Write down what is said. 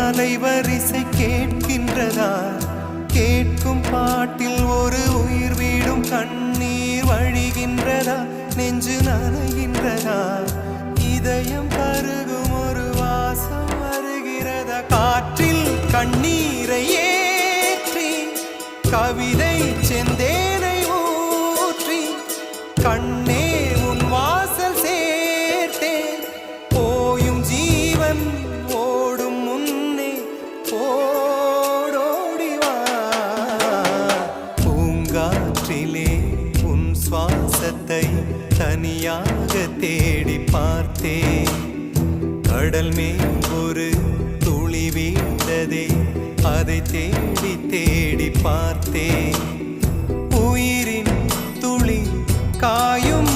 அலைவரிசை கேட்கின்றதா? கேட்கும் பாட்டில் ஒரு உயிர் வீடும் கண்ணீர் வழிகின்றதா? நெஞ்சு நனைகின்றதா? இதயம் பருகும் ஒரு வாசம் வருகிறதா? காற்றில் கண்ணீரை ஏற்றி கவிதை செந்தேனை ஊற்றி கண்ணே உன் வாசல் சேர்த்தேன். போயும் ஜீவன் ஓடும் முன்னே ஓடோடிவா. பூங்காற்றிலே உன் சுவாசத்தை தனியாக தேடி பார்த்தேன். கடல் மேல் ஒரு துளி வீழ்ந்ததே, அதை தேடி தேடி பார்த்தேன். உயிரின் துளி காயும்